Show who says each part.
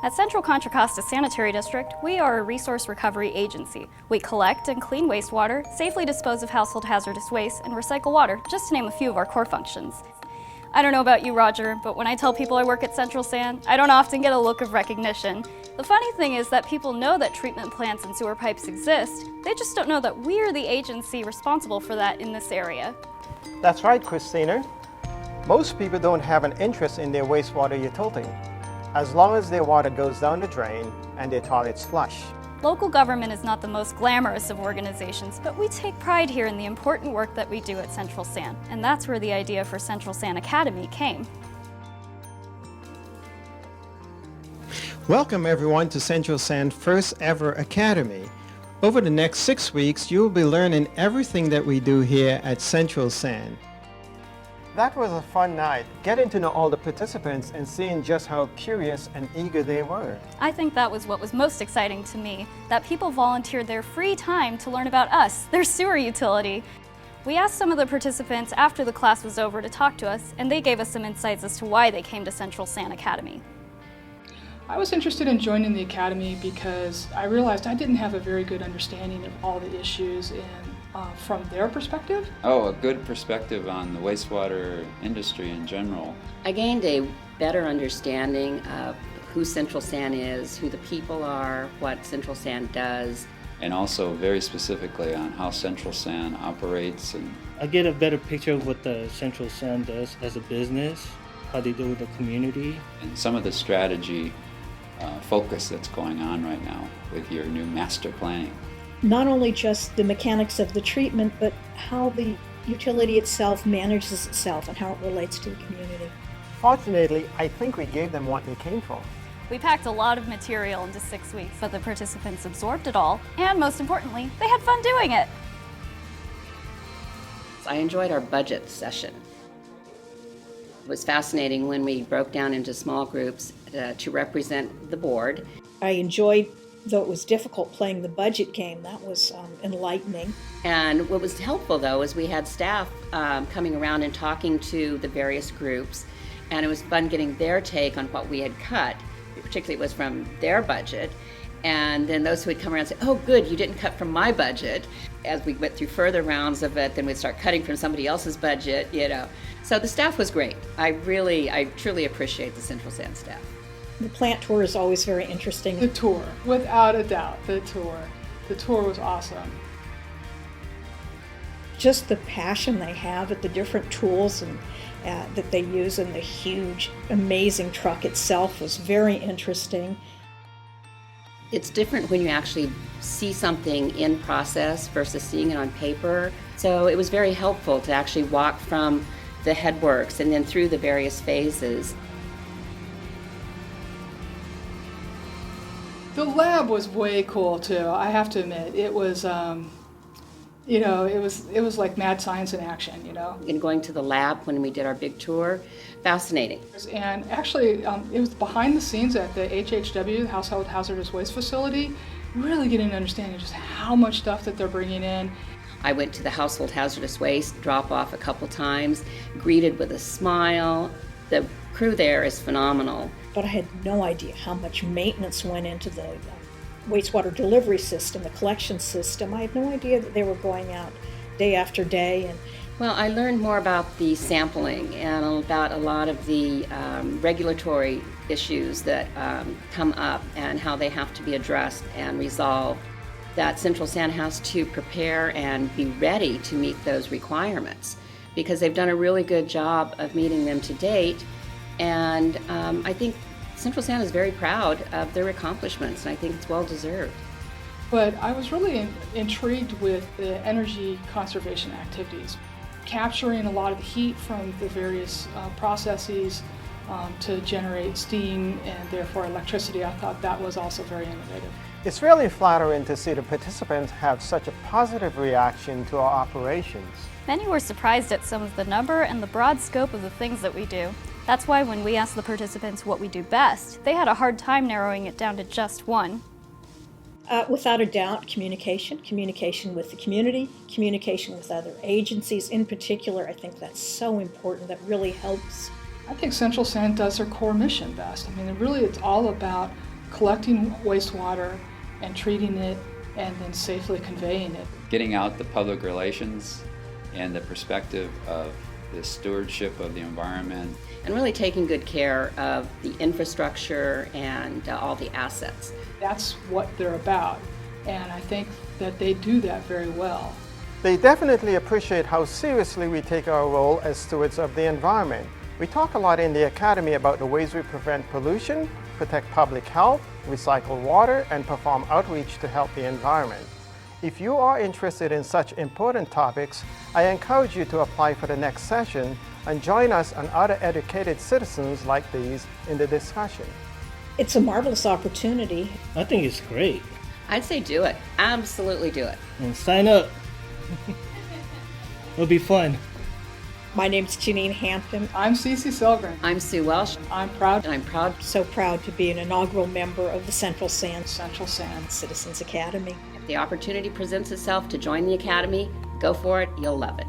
Speaker 1: At Central Contra Costa Sanitary District, we are a resource recovery agency. We collect and clean wastewater, safely dispose of household hazardous waste, and recycle water, just to name a few of our core functions. I don't know about you, Roger, but when I tell people I work at Central San, I don't often get a look of recognition. The funny thing is that people know that treatment plants and sewer pipes exist, they just don't know that we're the agency responsible for that in this area.
Speaker 2: That's right, Christina. Most people don't have an interest in their wastewater utility, as long as their water goes down the drain and their toilets flush.
Speaker 1: Local government is not the most glamorous of organizations, but we take pride here in the important work that we do at Central San, and that's where the idea for Central San Academy came.
Speaker 2: Welcome everyone to Central San's first ever Academy. Over the next 6 weeks, you will be learning everything that we do here at Central San. That was a fun night, getting to know all the participants and seeing just how curious and eager they were.
Speaker 1: I think that was what was most exciting to me, that people volunteered their free time to learn about us, their sewer utility. We asked some of the participants after the class was over to talk to us, and they gave us some insights as to why they came to Central San Academy.
Speaker 3: I was interested in joining the Academy because I realized I didn't have a very good understanding of all the issues from their perspective.
Speaker 4: A good perspective on the wastewater industry in general.
Speaker 5: I gained a better understanding of who Central San is, who the people are, what Central San does.
Speaker 4: And also very specifically on how Central San operates. And
Speaker 6: I get a better picture of what the Central San does as a business, how they deal with the community.
Speaker 4: And some of the strategy focus that's going on right now with your new master planning.
Speaker 7: Not only just the mechanics of the treatment, but how the utility itself manages itself and how it relates to the community.
Speaker 2: Fortunately, I think we gave them what they came for.
Speaker 1: We packed a lot of material into 6 weeks, but the participants absorbed it all, and most importantly, they had fun doing it.
Speaker 5: I enjoyed our budget session. It was fascinating when we broke down into small groups to represent the board.
Speaker 7: I enjoyed, though it was difficult, playing the budget game. That was enlightening.
Speaker 5: And what was helpful, though, is we had staff coming around and talking to the various groups, and it was fun getting their take on what we had cut, particularly it was from their budget. And then those who would come around and say, oh, good, you didn't cut from my budget. As we went through further rounds of it, then we'd start cutting from somebody else's budget, So the staff was great. I truly appreciate the Central San staff.
Speaker 7: The plant tour is always very interesting.
Speaker 3: The tour, without a doubt, the tour. The tour was awesome.
Speaker 7: Just the passion they have at the different tools and that they use, and the huge, amazing truck itself was very interesting.
Speaker 5: It's different when you actually see something in process versus seeing it on paper. So it was very helpful to actually walk from the headworks and then through the various phases.
Speaker 3: The lab was way cool too, I have to admit. It was, it was like mad science in action,
Speaker 5: And going to the lab when we did our big tour, fascinating.
Speaker 3: And actually, it was behind the scenes at the HHW, the Household Hazardous Waste Facility, really getting an understanding of just how much stuff that they're bringing in.
Speaker 5: I went to the household hazardous waste drop-off a couple times, greeted with a smile. The crew there is phenomenal.
Speaker 7: But I had no idea how much maintenance went into the wastewater delivery system, the collection system. I had no idea that they were going out day after day.
Speaker 5: Well, I learned more about the sampling and about a lot of the regulatory issues that come up and how they have to be addressed and resolved. That Central San has to prepare and be ready to meet those requirements because they've done a really good job of meeting them to date. And I think Central San is very proud of their accomplishments, and I think it's well deserved.
Speaker 3: But I was really intrigued with the energy conservation activities, capturing a lot of the heat from the various processes to generate steam and therefore electricity. I thought that was also very innovative.
Speaker 2: It's really flattering to see the participants have such a positive reaction to our operations.
Speaker 1: Many were surprised at some of the number and the broad scope of the things that we do. That's why when we asked the participants what we do best, they had a hard time narrowing it down to just one.
Speaker 7: Without a doubt, communication with the community, communication with other agencies. In particular, I think that's so important. That really helps.
Speaker 3: I think Central San does their core mission best. I mean, really it's all about collecting wastewater and treating it and then safely conveying it.
Speaker 4: Getting out the public relations and the perspective of the stewardship of the environment.
Speaker 5: And really taking good care of the infrastructure and all the assets.
Speaker 3: That's what they're about, and I think that they do that very well.
Speaker 2: They definitely appreciate how seriously we take our role as stewards of the environment. We talk a lot in the Academy about the ways we prevent pollution, protect public health, recycle water, and perform outreach to help the environment. If you are interested in such important topics, I encourage you to apply for the next session and join us and other educated citizens like these in the discussion.
Speaker 7: It's a marvelous opportunity.
Speaker 6: I think it's great.
Speaker 5: I'd say do it. Absolutely do it.
Speaker 6: And sign up. It'll be fun.
Speaker 7: My name's Janine Hampton.
Speaker 3: I'm Cece Selgren.
Speaker 5: I'm Sue Welsh,
Speaker 3: I'm proud
Speaker 5: and I'm proud.
Speaker 7: So proud to be an inaugural member of the Central Sand
Speaker 3: Central Sand.
Speaker 7: Citizens Academy.
Speaker 5: If the opportunity presents itself to join the Academy, go for it. You'll love it.